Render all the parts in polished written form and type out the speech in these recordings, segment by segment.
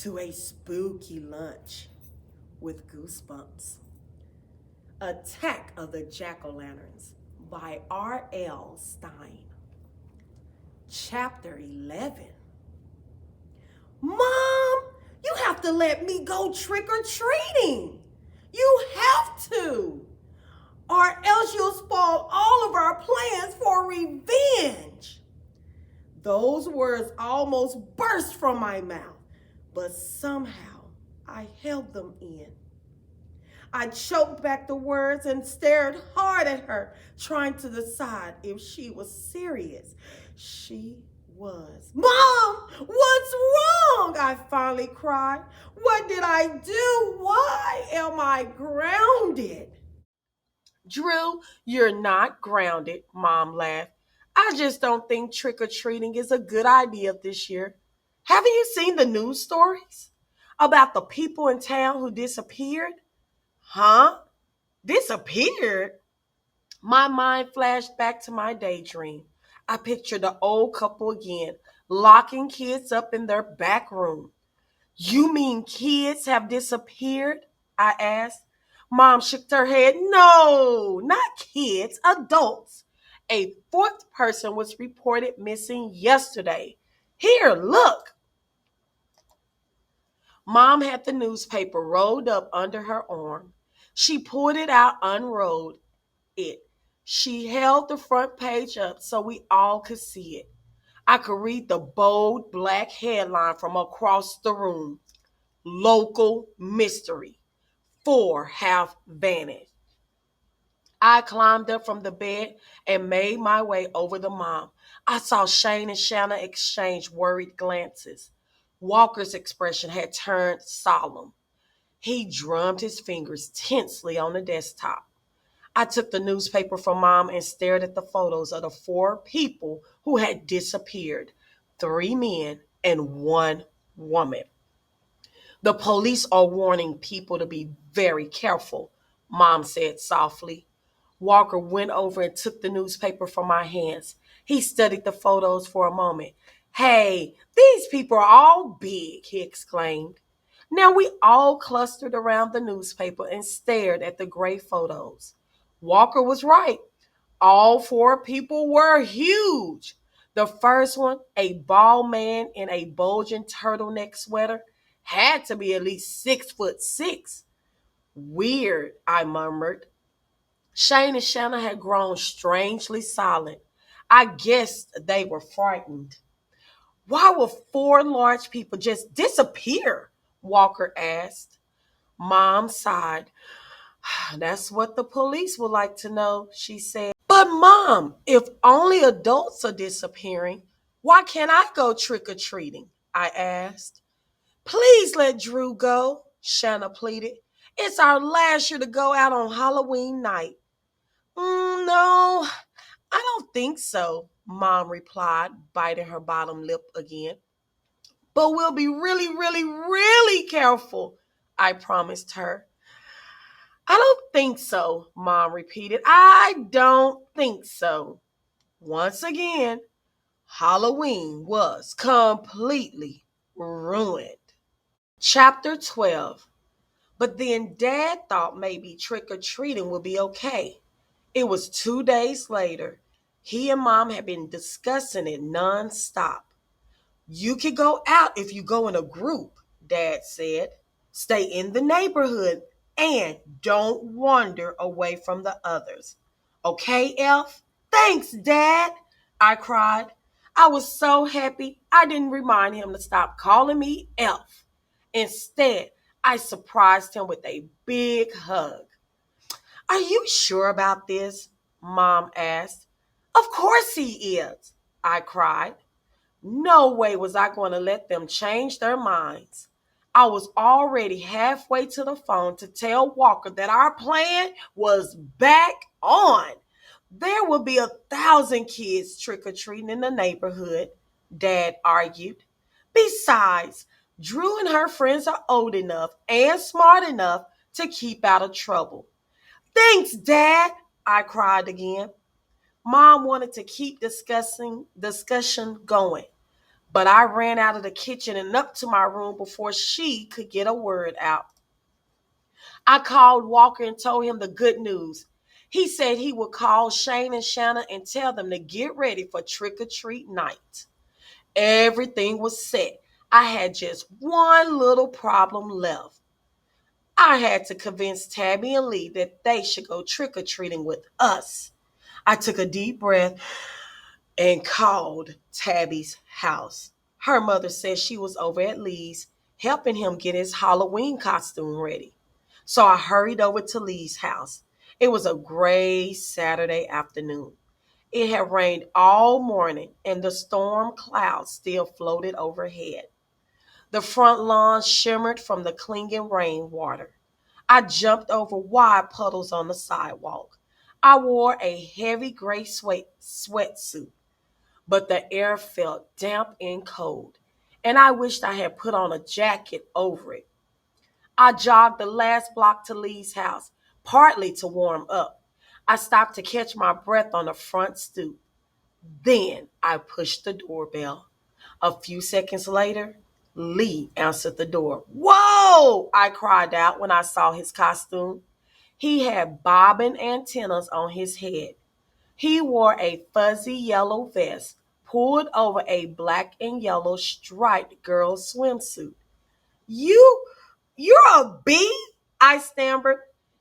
to a spooky lunch with goosebumps. Attack of the Jack-o'-lanterns by R.L. Stein. Chapter 11. Mom, you have to let me go trick-or-treating. You have to. Or else you'll spoil all of our plans for revenge. Those words almost burst from my mouth, but somehow I held them in. I choked back the words and stared hard at her, trying to decide if she was serious. She was. Mom, what's wrong? I finally cried. What did I do? Why am I grounded? Drew, you're not grounded, Mom laughed. I just don't think trick-or-treating is a good idea this year. Haven't you seen the news stories about the people in town who disappeared? Huh? Disappeared? My mind flashed back to my daydream. I pictured the old couple again, locking kids up in their back room. You mean kids have disappeared? I asked. Mom shook her head. No, not kids, adults. A fourth person was reported missing yesterday. Here, look. Mom had the newspaper rolled up under her arm. She pulled it out, unrolled it. She held the front page up so we all could see it. I could read the bold black headline from across the room. Local mystery. 4 have vanished. I climbed up from the bed and made my way over to Mom. I saw Shane and Shanna exchange worried glances. Walker's expression had turned solemn. He drummed his fingers tensely on the desktop. I took the newspaper from Mom and stared at the photos of the 4 people who had disappeared, 3 men and 1 woman. The police are warning people to be very careful, Mom said softly. Walker went over and took the newspaper from my hands. He studied the photos for a moment. Hey, these people are all big, he exclaimed. Now we all clustered around the newspaper and stared at the gray photos. Walker was right. All 4 people were huge. The first one, a bald man in a bulging turtleneck sweater, had to be at least 6'6". Weird, I murmured. Shane and Shanna had grown strangely silent. I guessed they were frightened. Why would 4 large people just disappear? Walker asked. Mom sighed. That's what the police would like to know, she said. But Mom, if only adults are disappearing, why can't I go trick-or-treating? I asked. Please let Drew go, Shanna pleaded. It's our last year to go out on Halloween night. No, I don't think so, Mom replied, biting her bottom lip again. But we'll be really, really, really careful, I promised her. I don't think so, Mom repeated. I don't think so. Once again, Halloween was completely ruined. Chapter 12. But then Dad thought maybe trick-or-treating would be okay. It was 2 days later. He and Mom had been discussing it nonstop. You can go out if you go in a group, Dad said. Stay in the neighborhood and don't wander away from the others. Okay, Elf? Thanks, Dad, I cried. I was so happy I didn't remind him to stop calling me Elf. Instead, I surprised him with a big hug. Are you sure about this? Mom asked. Of course he is, I cried. No way was I going to let them change their minds. I was already halfway to the phone to tell Walker that our plan was back on. There will be 1,000 kids trick-or-treating in the neighborhood, Dad argued. Besides, Drew and her friends are old enough and smart enough to keep out of trouble. Thanks, Dad, I cried again. Mom wanted to keep discussion going. But I ran out of the kitchen and up to my room before she could get a word out. I called Walker and told him the good news. He said he would call Shane and Shanna and tell them to get ready for trick or treat night. Everything was set. I had just one little problem left. I had to convince Tabby and Lee that they should go trick or treating with us. I took a deep breath and called Tabby's house. Her mother said she was over at Lee's helping him get his Halloween costume ready. So I hurried over to Lee's house. It was a gray Saturday afternoon. It had rained all morning and the storm clouds still floated overhead. The front lawn shimmered from the clinging rainwater. I jumped over wide puddles on the sidewalk. I wore a heavy gray sweatsuit, but the air felt damp and cold, and I wished I had put on a jacket over it. I jogged the last block to Lee's house, partly to warm up. I stopped to catch my breath on the front stoop. Then I pushed the doorbell. A few seconds later, Lee answered the door. Whoa! I cried out when I saw his costume. He had bobbing antennas on his head. He wore a fuzzy yellow vest pulled over a black and yellow striped girl's swimsuit. You, you're a bee? I stammered.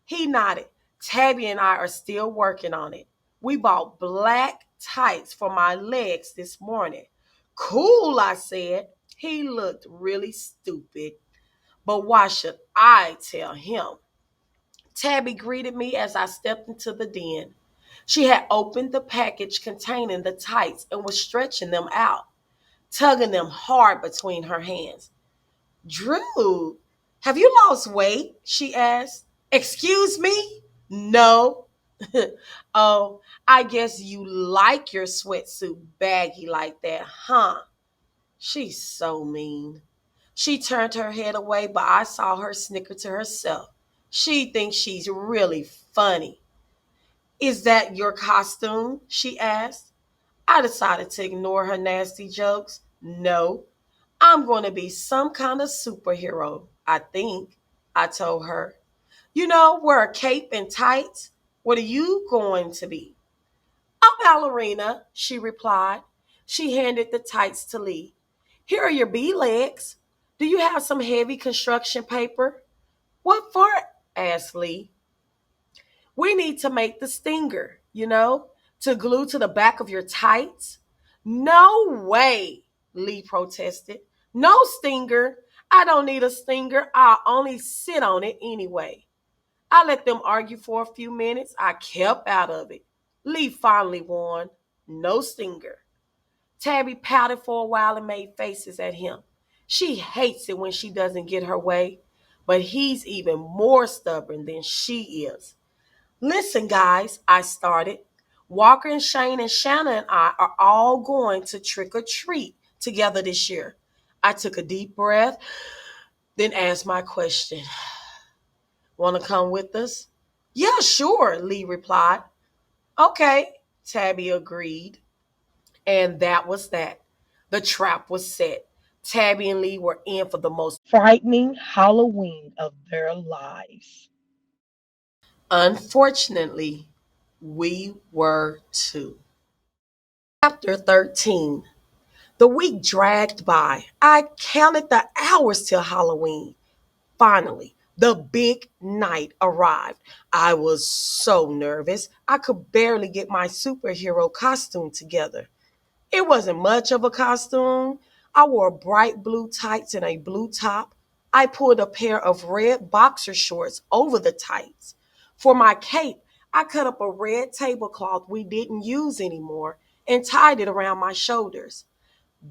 He nodded. Tabby and I are still working on it. We bought black tights for my legs this morning. Cool, I said. He looked really stupid. But why should I tell him? Tabby greeted me as I stepped into the den. She had opened the package containing the tights and was stretching them out, tugging them hard between her hands. Drew, have you lost weight? She asked. Excuse me? No. Oh, I guess you like your sweatsuit baggy like that, huh? She's so mean. She turned her head away, but I saw her snicker to herself. She thinks she's really funny. Is that your costume? She asked. I decided to ignore her nasty jokes. No, I'm going to be some kind of superhero, I think, I told her. You know, wear a cape and tights. What are you going to be? A ballerina, she replied. She handed the tights to Lee. Here are your bee legs. Do you have some heavy construction paper? What for? Asked Lee. We need to make the stinger, to glue to the back of your tights. No way, Lee protested. No stinger. I don't need a stinger. I'll only sit on it anyway. I let them argue for a few minutes. I kept out of it. Lee finally won. No stinger. Tabby pouted for a while and made faces at him. She hates it when she doesn't get her way, but he's even more stubborn than she is. Listen, guys, I started. Walker and Shane and Shanna and I are all going to trick or treat together this year. I took a deep breath, then asked my question. Want to come with us? Yeah, sure, Lee replied. Okay, Tabby agreed. And that was that. The trap was set. Tabby and Lee were in for the most frightening Halloween of their lives. Unfortunately, we were too. Chapter 13. The week dragged by. I counted the hours till Halloween. Finally, the big night arrived. I was so nervous, I could barely get my superhero costume together. It wasn't much of a costume. I wore bright blue tights and a blue top. I pulled a pair of red boxer shorts over the tights. For my cape, I cut up a red tablecloth we didn't use anymore and tied it around my shoulders.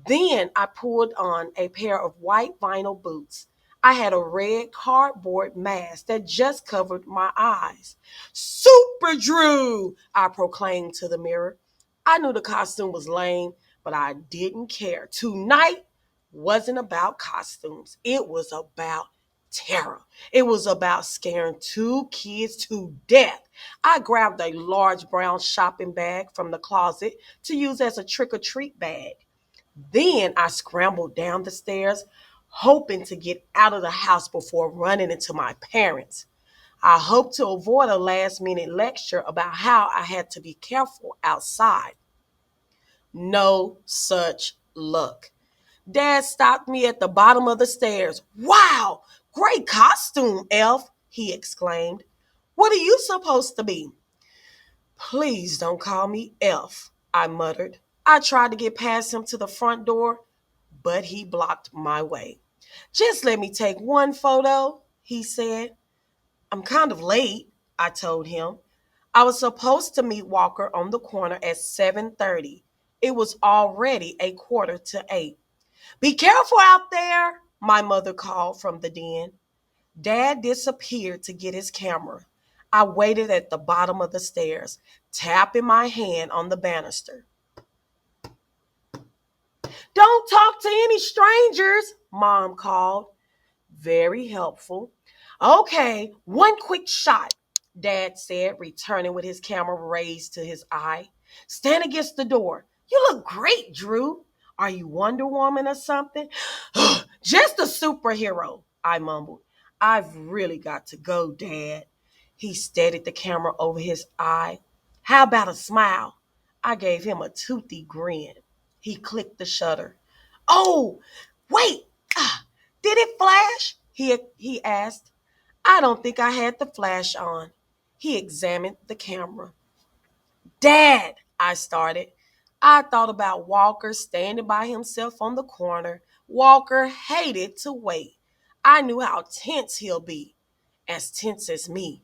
Then I pulled on a pair of white vinyl boots. I had a red cardboard mask that just covered my eyes. Super Drew, I proclaimed to the mirror. I knew the costume was lame, but I didn't care. Tonight wasn't about costumes. It was about terror. It was about scaring two kids to death. I grabbed a large brown shopping bag from the closet to use as a trick or treat bag. Then I scrambled down the stairs, hoping to get out of the house before running into my parents. I hoped to avoid a last minute lecture about how I had to be careful outside. No such luck. Dad stopped me at the bottom of the stairs. Wow, great costume, Elf, he exclaimed. What are you supposed to be? Please don't call me Elf, I muttered. I tried to get past him to the front door, but he blocked my way. Just let me take one photo, he said. I'm kind of late, I told him. I was supposed to meet Walker on the corner at 7:30. It was already a quarter to 8. Be careful out there, my mother called from the den. Dad disappeared to get his camera. I waited at the bottom of the stairs, tapping my hand on the banister. Don't talk to any strangers, Mom called. Very helpful. Okay, one quick shot, Dad said, returning with his camera raised to his eye. Stand against the door. You look great, Drew. Are you Wonder Woman or something? Just a superhero, I mumbled. I've really got to go, Dad. He steadied the camera over his eye. How about a smile? I gave him a toothy grin. He clicked the shutter. Oh, wait. Ah, did it flash? He asked. I don't think I had the flash on. He examined the camera. Dad, I started. I thought about Walker standing by himself on the corner. Walker hated to wait. I knew how tense he'll be, as tense as me.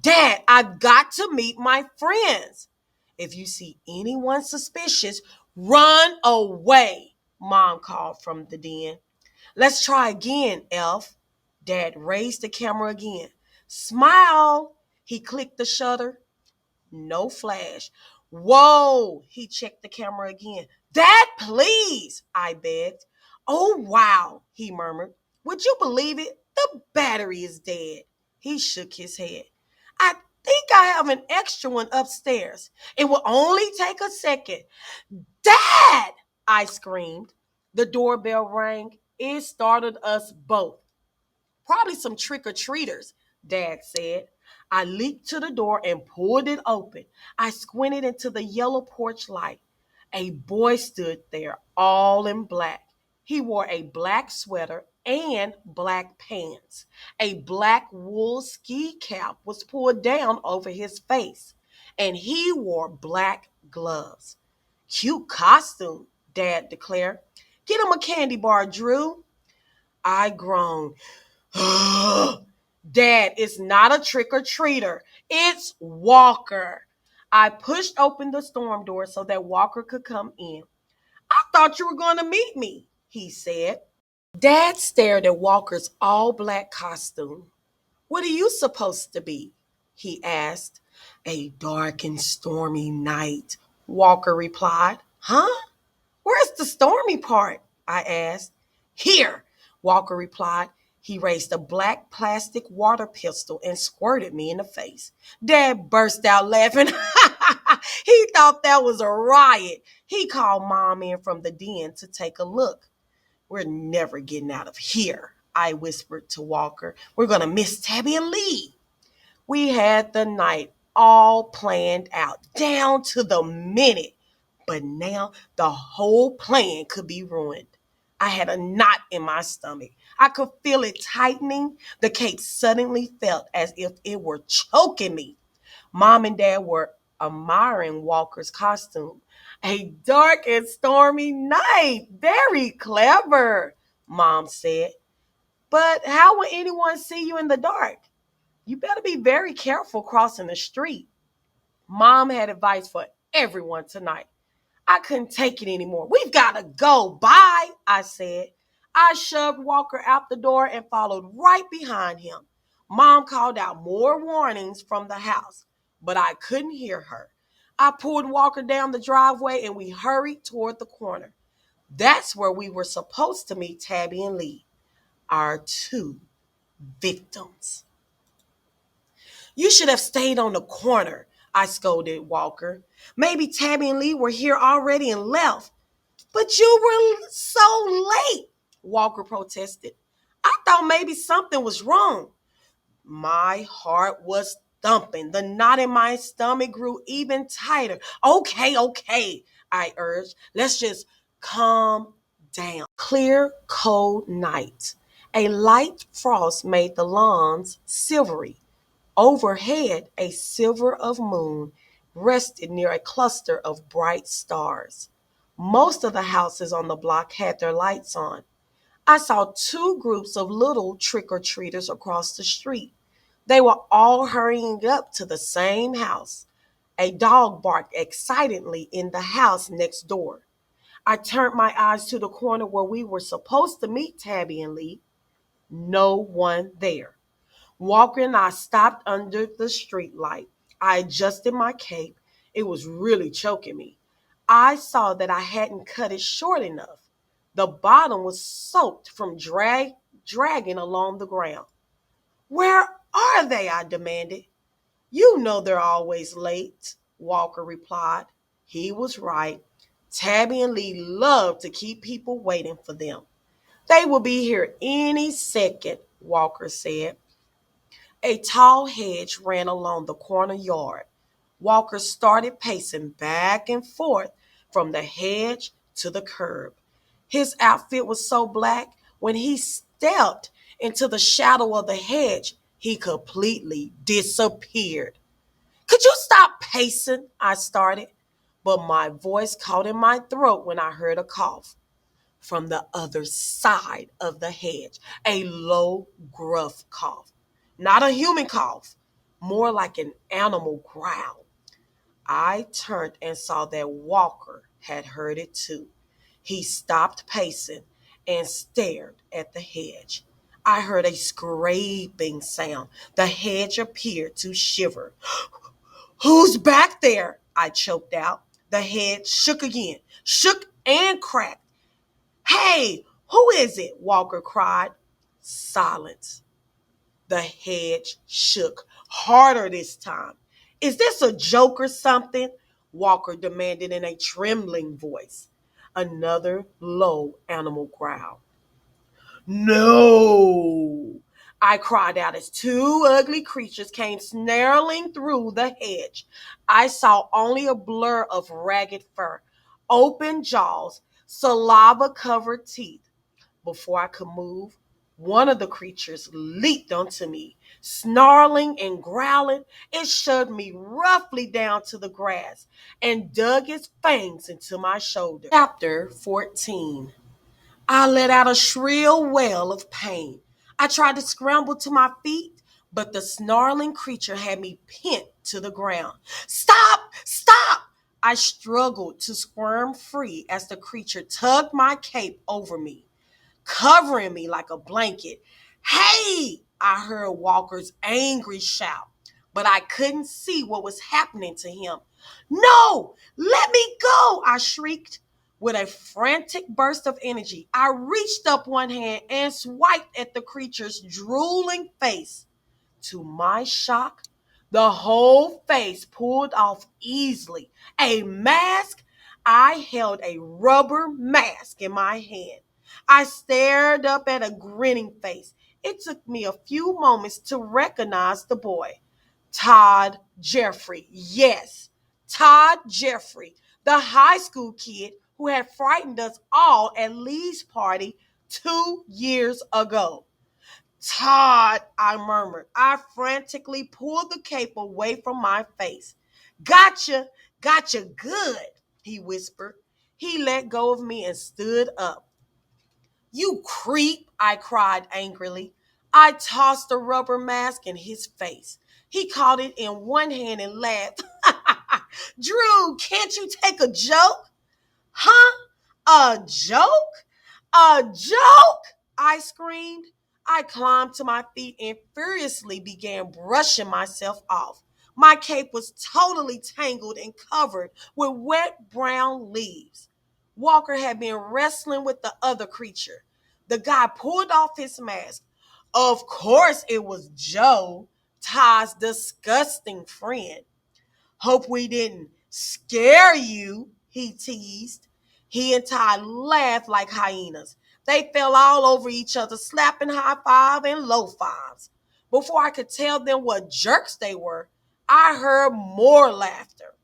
Dad, I've got to meet my friends. If you see anyone suspicious, run away, Mom called from the den. Let's try again, Elf. Dad raised the camera again. Smile. He clicked the shutter. No flash. Whoa! He checked the camera again. Dad, please, I begged. Oh, wow, he murmured. Would you believe it? The battery is dead. He shook his head. I think I have an extra one upstairs. It will only take a second. Dad! I screamed. The doorbell rang. It startled us both. Probably some trick or treaters, Dad said. I leaped to the door and pulled it open. I squinted into the yellow porch light. A boy stood there, all in black. He wore a black sweater and black pants. A black wool ski cap was pulled down over his face, and he wore black gloves. Cute costume, Dad declared. Get him a candy bar, Drew. I groaned. Dad, it's not a trick or treater. It's Walker. I pushed open the storm door so that Walker could come in. I thought you were going to meet me, he said. Dad stared at Walker's all black costume. What are you supposed to be? He asked. A dark and stormy night, Walker replied. Huh? Where's the stormy part? I asked. Here, Walker replied. He raised a black plastic water pistol and squirted me in the face. Dad burst out laughing. He thought that was a riot. He called Mom in from the den to take a look. We're never getting out of here, I whispered to Walker. We're going to miss Tabby and Lee. We had the night all planned out, down to the minute. But now the whole plan could be ruined. I had a knot in my stomach. I could feel it tightening. The cake suddenly felt as if it were choking me. Mom and Dad were admiring Walker's costume. A dark and stormy night. Very clever, Mom said. But how will anyone see you in the dark? You better be very careful crossing the street. Mom had advice for everyone tonight. I couldn't take it anymore. We've got to go. Bye, I said. I shoved Walker out the door and followed right behind him. Mom called out more warnings from the house, but I couldn't hear her. I pulled Walker down the driveway and we hurried toward the corner. That's where we were supposed to meet Tabby and Lee, our two victims. You should have stayed on the corner, I scolded Walker. Maybe Tabby and Lee were here already and left. But you were so late, Walker protested. I thought maybe something was wrong. My heart was thumping. The knot in my stomach grew even tighter. Okay, I urged. Let's just calm down. Clear, cold night. A light frost made the lawns silvery. Overhead, a silver of moon rested near a cluster of bright stars. Most of the houses on the block had their lights on. I saw two groups of little trick or treaters across the street. They were all hurrying up to the same house. A dog barked excitedly in the house next door. I turned my eyes to the corner where we were supposed to meet Tabby and Lee. No one there. Walker and I stopped under the street light. I adjusted my cape. It was really choking me. I saw that I hadn't cut it short enough. The bottom was soaked from dragging along the ground. Where are they? I demanded. You know they're always late, Walker replied. He was right. Tabby and Lee love to keep people waiting for them. They will be here any second, Walker said. A tall hedge ran along the corner yard. Walker started pacing back and forth from the hedge to the curb. His outfit was so black, when he stepped into the shadow of the hedge, he completely disappeared. Could you stop pacing? I started, but my voice caught in my throat when I heard a cough from the other side of the hedge, a low, gruff cough. Not a human cough, more like an animal growl. I turned and saw that Walker had heard it too. He stopped pacing and stared at the hedge. I heard a scraping sound. The hedge appeared to shiver. Who's back there? I choked out. The hedge shook again, shook and cracked. Hey, who is it? Walker cried. Silence. The hedge shook harder this time. Is this a joke or something? Walker demanded in a trembling voice. Another low animal growl. No! I cried out as two ugly creatures came snarling through the hedge. I saw only a blur of ragged fur, open jaws, saliva covered teeth. Before I could move, one of the creatures leaped onto me. Snarling and growling, it shoved me roughly down to the grass and dug its fangs into my shoulder. Chapter 14. I let out a shrill wail of pain. I tried to scramble to my feet, but the snarling creature had me pinned to the ground. Stop! Stop! I struggled to squirm free as the creature tugged my cape over me, covering me like a blanket. Hey! I heard Walker's angry shout, but I couldn't see what was happening to him. No! Let me go! I shrieked. With a frantic burst of energy, I reached up one hand and swiped at the creature's drooling face. To my shock, the whole face pulled off easily. A mask? I held a rubber mask in my hand. I stared up at a grinning face. It took me a few moments to recognize the boy. Todd Jeffrey. Yes, Todd Jeffrey, the high school kid who had frightened us all at Lee's party 2 years ago. Todd, I murmured. I frantically pulled the cape away from my face. Gotcha good, he whispered. He let go of me and stood up. You creep, I cried angrily. I tossed the rubber mask in his face. He caught it in one hand and laughed. Drew, can't you take a joke? Huh? A joke? A joke? I screamed. I climbed to my feet and furiously began brushing myself off. My cape was totally tangled and covered with wet brown leaves. Walker had been wrestling with the other creature. The guy pulled off his mask. Of course, it was Joe, Todd's disgusting friend. Hope we didn't scare you, he teased. He and Ty laughed like hyenas. They fell all over each other, slapping high five and low fives. Before I could tell them what jerks they were, I heard more laughter.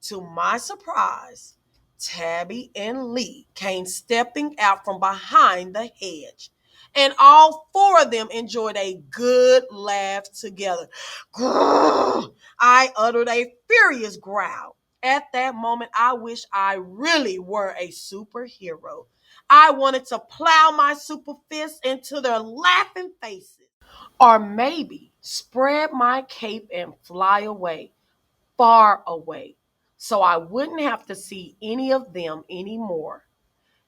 To my surprise, Tabby and Lee came stepping out from behind the hedge, and all four of them enjoyed a good laugh together. Grrr! I uttered a furious growl. At that moment, I wish I really were a superhero. I wanted to plow my super fist into their laughing faces, or maybe spread my cape and fly away, far away, so I wouldn't have to see any of them anymore.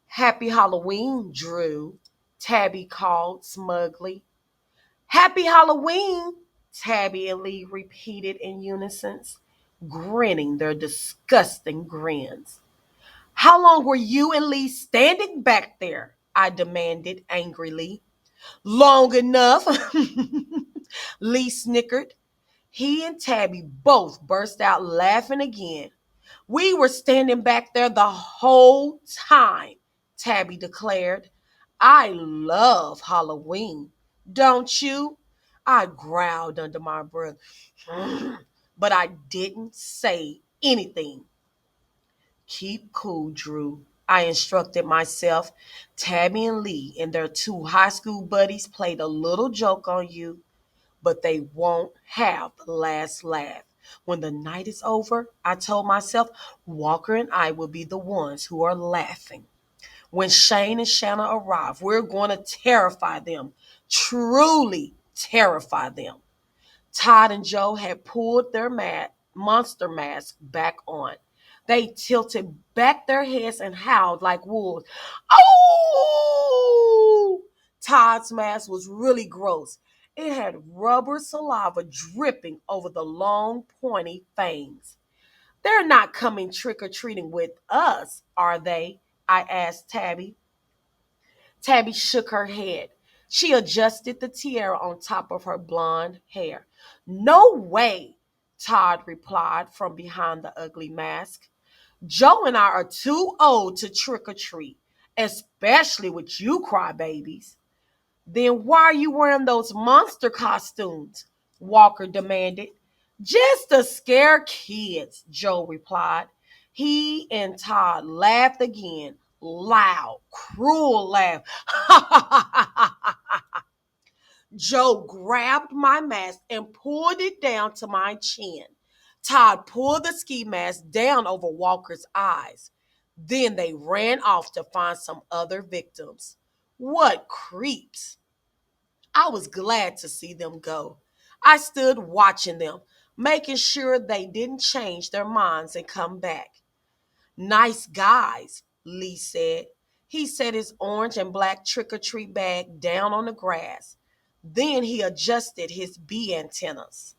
Happy Halloween, Drew, Tabby called smugly. Happy Halloween, Tabby and Lee repeated in unison, grinning their disgusting grins. How long were you and Lee standing back there? I demanded angrily. Long enough, Lee snickered. He and Tabby both burst out laughing again. We were standing back there the whole time, Tabby declared. I love Halloween, don't you? I growled under my breath, but I didn't say anything. Keep cool, Drew, I instructed myself. Tabby and Lee and their two high school buddies played a little joke on you, but they won't have the last laugh. When the night is over, I told myself, Walker and I will be the ones who are laughing. When Shane and Shanna arrive, we're going to terrify them, truly terrify them. Todd and Joe had pulled their monster masks back on. They tilted back their heads and howled like wolves. Oh! Todd's mask was really gross. It had rubber saliva dripping over the long, pointy fangs. They're not coming trick or treating with us, are they? I asked Tabby. Tabby shook her head. She adjusted the tiara on top of her blonde hair. No way, Todd replied from behind the ugly mask. Joe and I are too old to trick or treat, especially with you crybabies. Then why are you wearing those monster costumes? Walker demanded. Just to scare kids, Joe replied. He and Todd laughed again, loud, cruel laugh. Joe grabbed my mask and pulled it down to my chin. Todd pulled the ski mask down over Walker's eyes. Then they ran off to find some other victims. What creeps! I was glad to see them go. I stood watching them, making sure they didn't change their minds and come back. Nice guys, Lee said. He set his orange and black trick-or-treat bag down on the grass. Then he adjusted his bee antennas.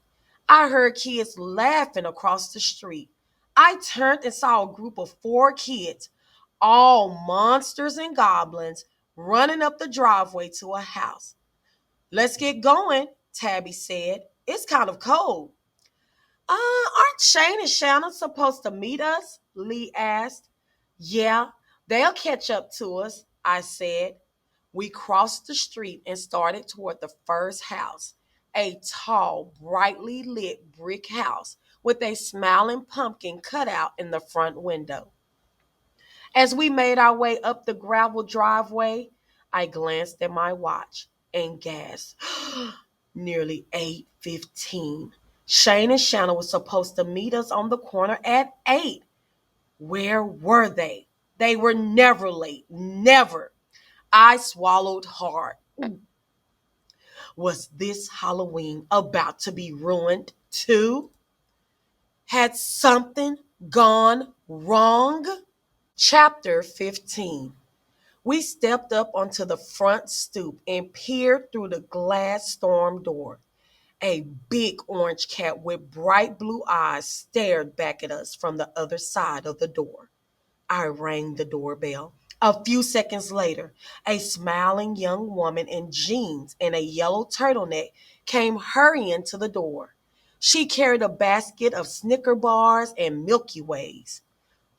I heard kids laughing across the street. I turned and saw a group of four kids, all monsters and goblins, running up the driveway to a house. Let's get going, Tabby said. It's kind of cold. Aren't Shane and Shannon supposed to meet us? Lee asked. Yeah, they'll catch up to us, I said. We crossed the street and started toward the first house, a tall, brightly lit brick house with a smiling pumpkin cut out in the front window. As we made our way up the gravel driveway, I glanced at my watch and gasped. Nearly 8:15. Shane and Shanna were supposed to meet us on the corner at 8. Where were they? They were never late. Never. I swallowed hard. Was this Halloween about to be ruined too? Had something gone wrong? Chapter 15. We stepped up onto the front stoop and peered through the glass storm door. A big orange cat with bright blue eyes stared back at us from the other side of the door. I rang the doorbell. A few seconds later, a smiling young woman in jeans and a yellow turtleneck came hurrying to the door. She carried a basket of Snicker bars and Milky Ways.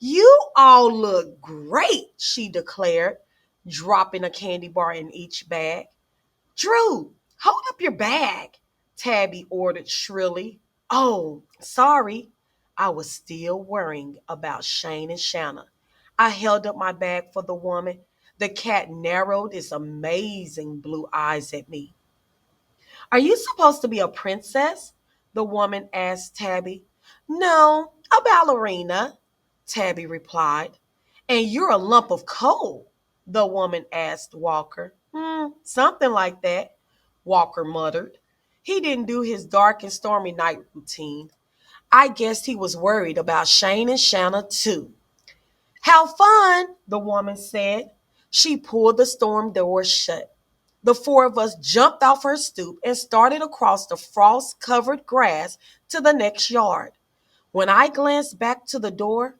You all look great, she declared, dropping a candy bar in each bag. Drew, hold up your bag, Tabby ordered shrilly. Oh, sorry. I was still worrying about Shane and Shanna. I held up my bag for the woman. The cat narrowed its amazing blue eyes at me. Are you supposed to be a princess? The woman asked Tabby. No, a ballerina, Tabby replied. And you're a lump of coal, the woman asked Walker. Something like that, Walker muttered. He didn't do his dark and stormy night routine. I guess he was worried about Shane and Shanna too. How fun, the woman said. She pulled the storm door shut. The four of us jumped off her stoop and started across the frost covered grass to the next yard. When I glanced back to the door,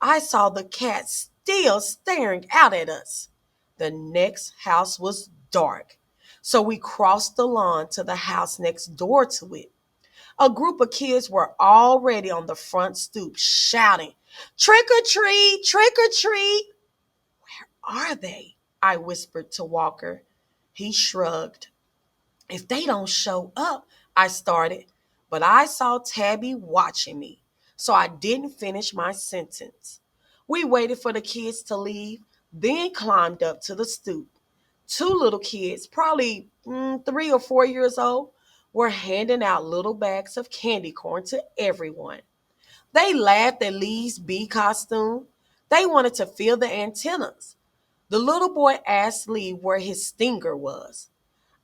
I saw the cat still staring out at us. The next house was dark, so we crossed the lawn to the house next door to it. A group of kids were already on the front stoop shouting, Trick or treat, trick or treat. Are they? I whispered to Walker. He shrugged. If they don't show up, I started, but I saw Tabby watching me, so I didn't finish my sentence. We waited for the kids to leave, then climbed up to the stoop. Two little kids, probably 3 or 4 years old, were handing out little bags of candy corn to everyone. They laughed at Lee's bee costume. They wanted to feel the antennas. The little boy asked Lee where his stinger was.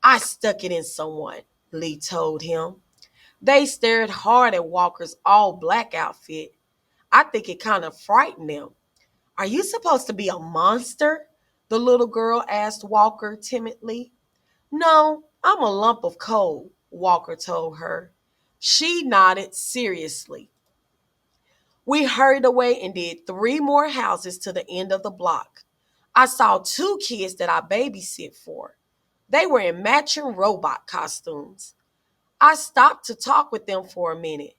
I stuck it in someone, Lee told him. They stared hard at Walker's all black outfit. I think it kind of frightened them. Are you supposed to be a monster? The little girl asked Walker timidly. No, I'm a lump of coal, Walker told her. She nodded seriously. We hurried away and did 3 more houses to the end of the block. I saw 2 kids that I babysit for. They were in matching robot costumes. I stopped to talk with them for a minute.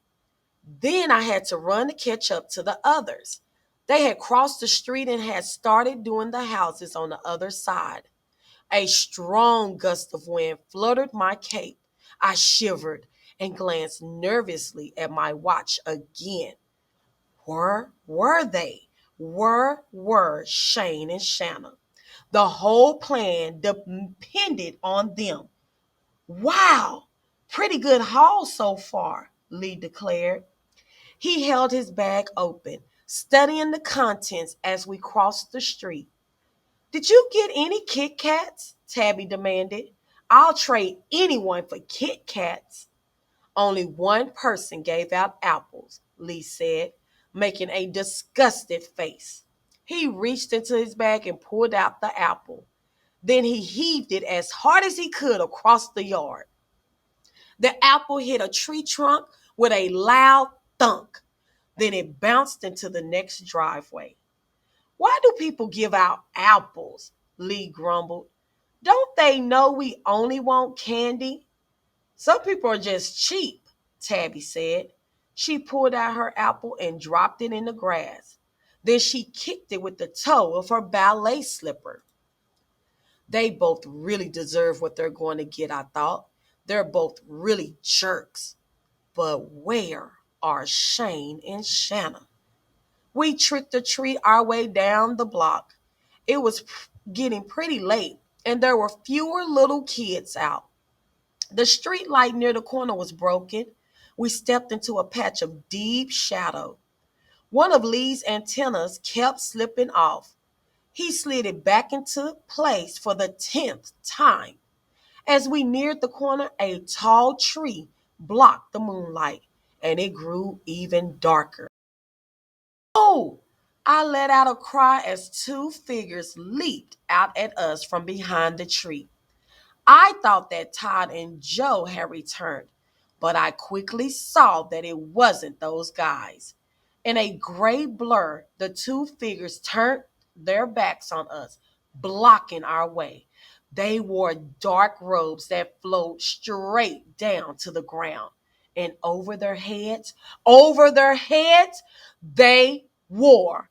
Then I had to run to catch up to the others. They had crossed the street and had started doing the houses on the other side. A strong gust of wind fluttered my cape. I shivered and glanced nervously at my watch again. Were they? Were Shane and Shanna? The whole plan depended on them. Wow, pretty good haul so far, Lee declared. He held his bag open, studying the contents as we crossed the street. Did you get any Kit Kats? Tabby demanded. I'll trade anyone for Kit Kats. Only one person gave out apples, Lee said, making a disgusted face. He reached into his bag and pulled out the apple. Then he heaved it as hard as he could across the yard. The apple hit a tree trunk with a loud thunk. Then it bounced into the next driveway. Why do people give out apples? Lee grumbled. Don't they know we only want candy? Some people are just cheap, Tabby said. She pulled out her apple and dropped it in the grass. Then she kicked it with the toe of her ballet slipper. They both really deserve what they're going to get, I thought. They're both really jerks. But where are Shane and Shanna? We tricked or treat our way down the block. It was getting pretty late, and there were fewer little kids out. The street light near the corner was broken. We stepped into a patch of deep shadow. One of Lee's antennas kept slipping off. He slid it back into place for the 10th time. As we neared the corner, a tall tree blocked the moonlight, and it grew even darker. Oh! I let out a cry as 2 figures leaped out at us from behind the tree. I thought that Todd and Joe had returned, but I quickly saw that it wasn't those guys. In a gray blur, the 2 figures turned their backs on us, blocking our way. They wore dark robes that flowed straight down to the ground. And over their heads, they wore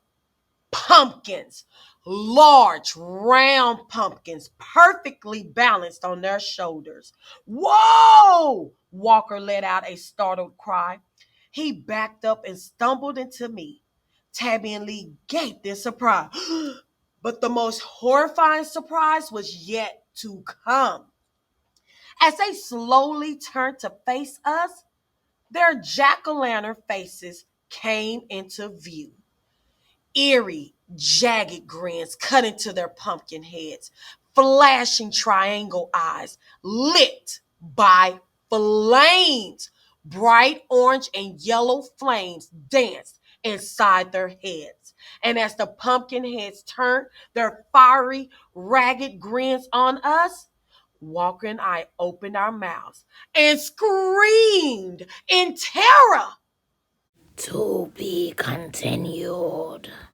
pumpkins, large, round pumpkins, perfectly balanced on their shoulders. Whoa! Walker let out a startled cry. He backed up and stumbled into me. Tabby and Lee gaped in surprise. But the most horrifying surprise was yet to come. As they slowly turned to face us, their jack-o'-lantern faces came into view. Eerie, jagged grins cut into their pumpkin heads, flashing triangle eyes lit by flames. Bright orange and yellow flames danced inside their heads. And as the pumpkin heads turned their fiery, ragged grins on us, Walker and I opened our mouths and screamed in terror. To be continued.